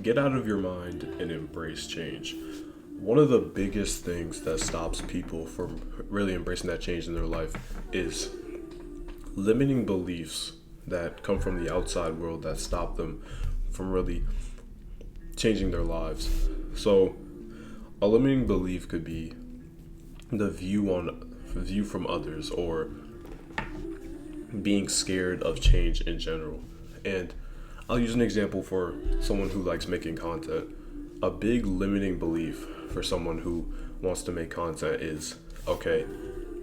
Get out of your mind and embrace change. One of the biggest things that stops people from really embracing that change in their life is limiting beliefs that come from the outside world that stop them from really changing their lives. So, a limiting belief could be the view from others, or being scared of change in general. And I'll use an example for someone who likes making content. A big limiting belief for someone who wants to make content is, okay,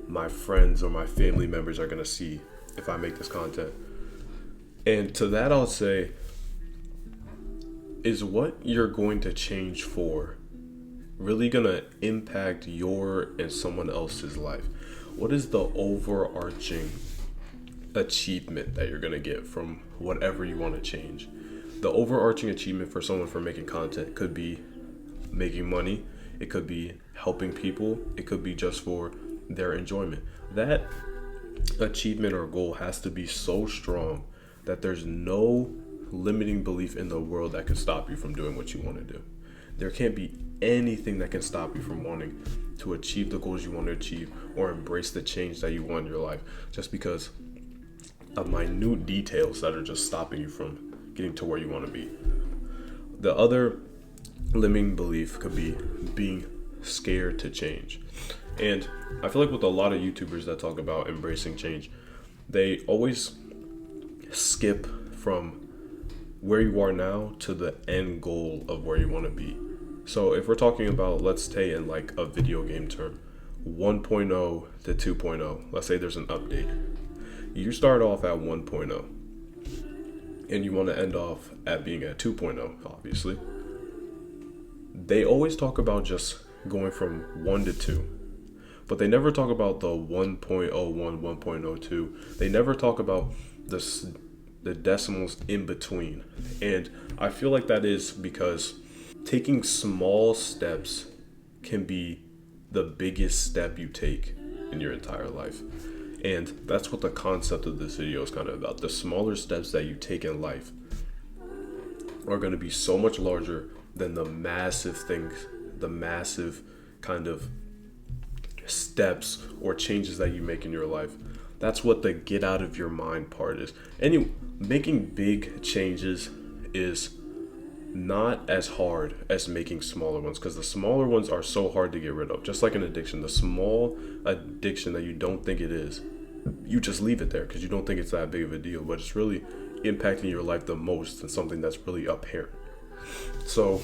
my friends or my family members are going to see if I make this content. And to that, I'll say, is what you're going to change for really going to impact your and someone else's life? What is the overarching achievement that you're going to get from whatever you want to change? The overarching achievement for someone for making content could be making money, it could be helping people, it could be just for their enjoyment. That achievement or goal has to be so strong that there's no limiting belief in the world that can stop you from doing what you want to do. There can't be anything that can stop you from wanting to achieve the goals you want to achieve or embrace the change that you want in your life, just because of minute details that are just stopping you from getting to where you want to be. The other limiting belief could be being scared to change. And I feel like with a lot of YouTubers that talk about embracing change, they always skip from where you are now to the end goal of where you want to be. So if we're talking about, let's say in like a video game term, 1.0 to 2.0, let's say there's an update. You start off at 1.0 and you want to end off at being at 2.0, obviously. They always talk about just going from 1 to 2, but they never talk about the 1.01, 1.02. They never talk about the decimals in between. And I feel like that is because taking small steps can be the biggest step you take in your entire life. And that's what the concept of this video is kind of about. The smaller steps that you take in life are going to be so much larger than the massive things, the massive kind of steps or changes that you make in your life. That's what the get out of your mind part is. Anyway, making big changes is not as hard as making smaller ones, because the smaller ones are so hard to get rid of. Just like an addiction, the small addiction that you don't think it is, you just leave it there because you don't think it's that big of a deal, but it's really impacting your life the most and something that's really apparent. So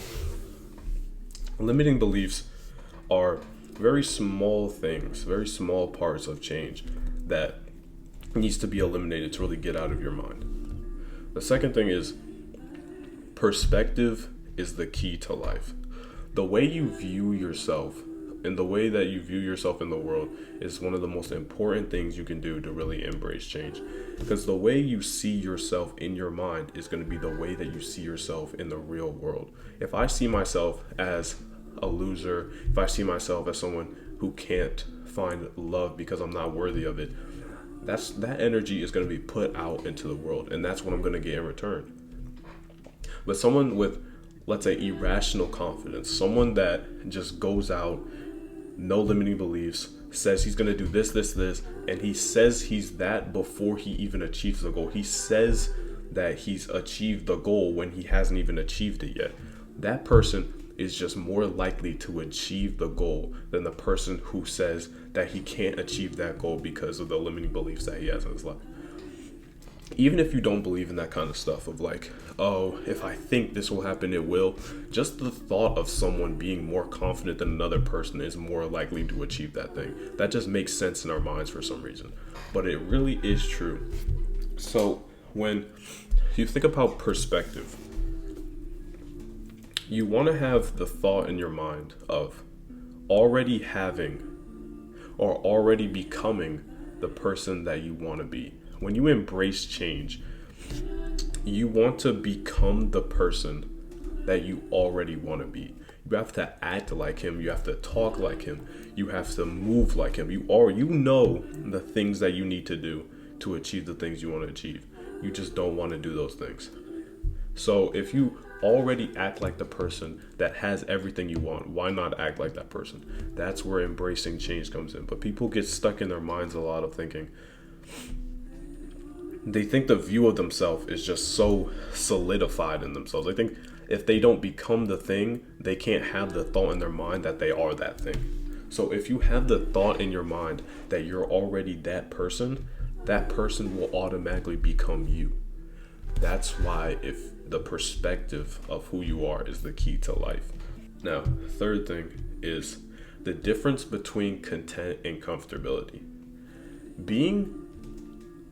limiting beliefs are very small things, very small parts of change that needs to be eliminated to really get out of your mind. The second thing is perspective is the key to life. The way you view yourself and the way that you view yourself in the world is one of the most important things you can do to really embrace change. Because the way you see yourself in your mind is going to be the way that you see yourself in the real world. If I see myself as a loser, if I see myself as someone who can't find love because I'm not worthy of it, that energy is going to be put out into the world, and that's what I'm going to get in return. But someone with, let's say, irrational confidence, someone that just goes out, no limiting beliefs, says he's going to do this, and he says he's that before he even achieves the goal. He says that he's achieved the goal when he hasn't even achieved it yet. That person is just more likely to achieve the goal than the person who says that he can't achieve that goal because of the limiting beliefs that he has in his life. Even if you don't believe in that kind of stuff of like, oh, if I think this will happen, it will. Just the thought of someone being more confident than another person is more likely to achieve that thing. That just makes sense in our minds for some reason. But it really is true. So when you think about perspective, you want to have the thought in your mind of already having or already becoming the person that you want to be. When you embrace change, you want to become the person that you already want to be. You have to act like him. You have to talk like him. You have to move like him. You know the things that you need to do to achieve the things you want to achieve. You just don't want to do those things. So if you already act like the person that has everything you want. Why not act like that person? That's where embracing change comes in. But people get stuck in their minds a lot of thinking. They think the view of themselves is just so solidified in themselves. They think if they don't become the thing, they can't have the thought in their mind that they are that thing. So if you have the thought in your mind that you're already that person will automatically become you. That's why if the perspective of who you are is the key to life. Now, third thing is the difference between content and comfortability. Being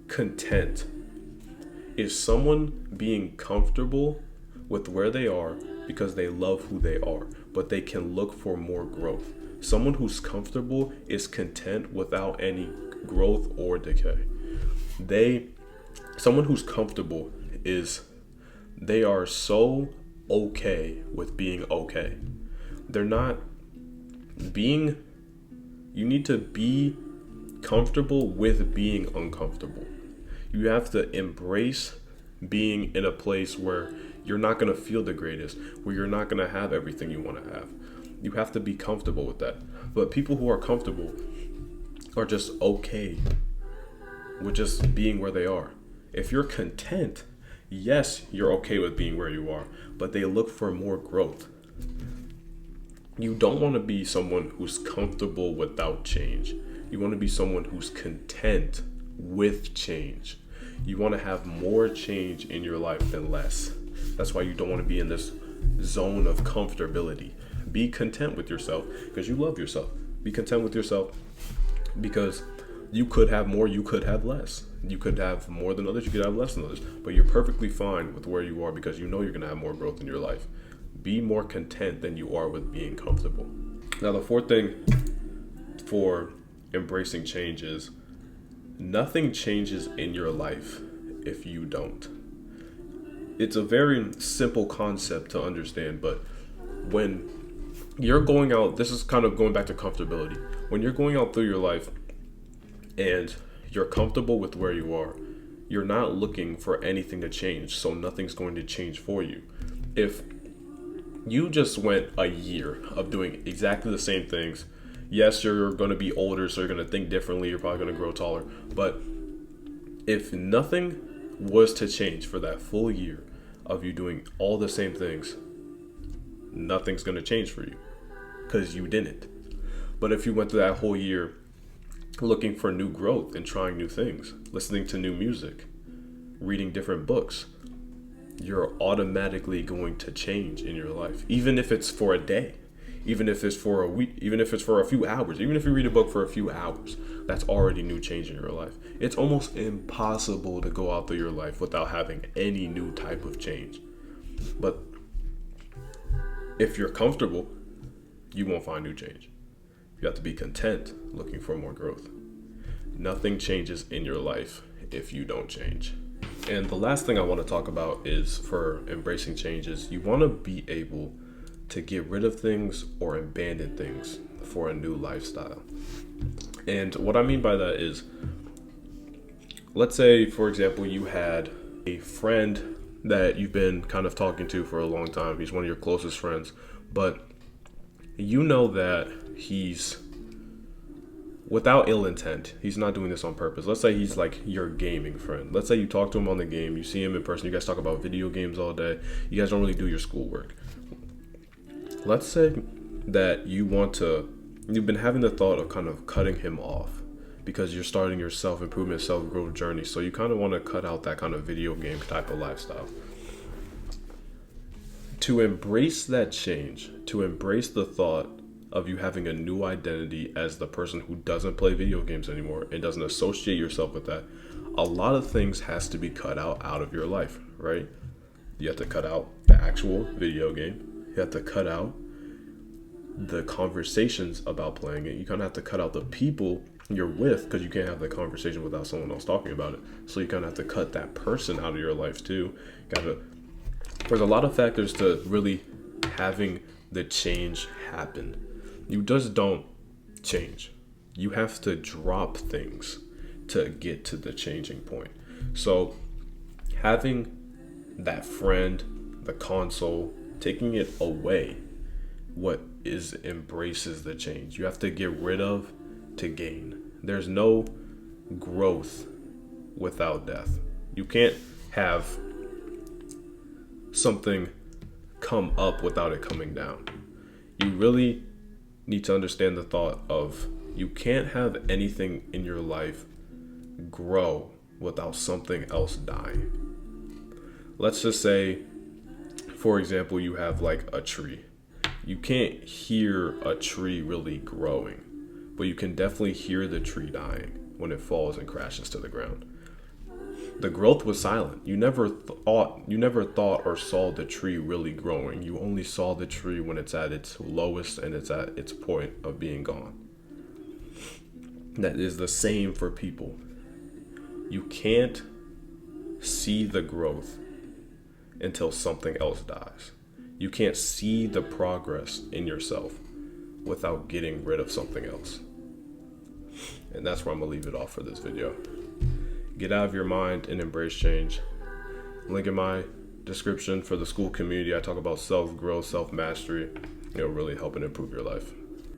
content is someone being comfortable with where they are because they love who they are, but they can look for more growth. Someone who's comfortable is content without any growth or decay. Someone who's comfortable they are so okay with being okay. They're not you need to be comfortable with being uncomfortable. You have to embrace being in a place where you're not going to feel the greatest, where you're not going to have everything you want to have. You have to be comfortable with that. But people who are comfortable are just okay with just being where they are. If you're content, yes, you're okay with being where you are, but they look for more growth. You don't want to be someone who's comfortable without change. You want to be someone who's content with change. You want to have more change in your life than less. That's why you don't want to be in this zone of comfortability. Be content with yourself because you love yourself. Be content with yourself because you could have more, you could have less. You could have more than others, you could have less than others. But you're perfectly fine with where you are because you know you're going to have more growth in your life. Be more content than you are with being comfortable. Now, the fourth thing for embracing change is nothing changes in your life if you don't. It's a very simple concept to understand, but when you're going out, this is kind of going back to comfortability. When you're going out through your life and you're comfortable with where you are, you're not looking for anything to change, so nothing's going to change for you. If you just went a year of doing exactly the same things, yes, you're going to be older, so you're going to think differently, you're probably going to grow taller, but if nothing was to change for that full year of you doing all the same things, nothing's going to change for you because you didn't. But if you went through that whole year looking for new growth and trying new things, listening to new music, reading different books, you're automatically going to change in your life, even if it's for a day, even if it's for a week, even if it's for a few hours, even if you read a book for a few hours, that's already new change in your life. It's almost impossible to go out through your life without having any new type of change. But if you're comfortable, you won't find new change. You have to be content looking for more growth. Nothing changes in your life if you don't change. And the last thing I want to talk about is for embracing changes, you want to be able to get rid of things or abandon things for a new lifestyle. And what I mean by that is, let's say, for example, you had a friend that you've been kind of talking to for a long time. He's one of your closest friends, but you know that he's, without ill intent, he's not doing this on purpose. Let's say he's like your gaming friend. Let's say you talk to him on the game, you see him in person, you guys talk about video games all day, you guys don't really do your schoolwork. Let's say that you've been having the thought of kind of cutting him off because you're starting your self-improvement, self-growth journey. So you kind of want to cut out that kind of video game type of lifestyle. To embrace that change, to embrace the thought of you having a new identity as the person who doesn't play video games anymore and doesn't associate yourself with that, a lot of things has to be cut out of your life, right? You have to cut out the actual video game. You have to cut out the conversations about playing it. You kind of have to cut out the people you're with because you can't have the conversation without someone else talking about it. So you kind of have to cut that person out of your life too. There's a lot of factors to really having the change happen. You just don't change. You have to drop things to get to the changing point. So having that friend, the console, taking it away, what is embraces the change. You have to get rid of to gain. There's no growth without death. You can't have something come up without it coming down. You really need to understand the thought of you can't have anything in your life grow without something else dying. Let's just say, for example, you have like a tree. You can't hear a tree really growing, but you can definitely hear the tree dying when it falls and crashes to the ground. The growth was silent. You never thought or saw the tree really growing. You only saw the tree when it's at its lowest and it's at its point of being gone. That is the same for people. You can't see the growth until something else dies. You can't see the progress in yourself without getting rid of something else. And that's where I'm gonna leave it off for this video. Get out of your mind and embrace change. Link in my description for the school community. I talk about self-growth, self-mastery. It'll really help and improve your life.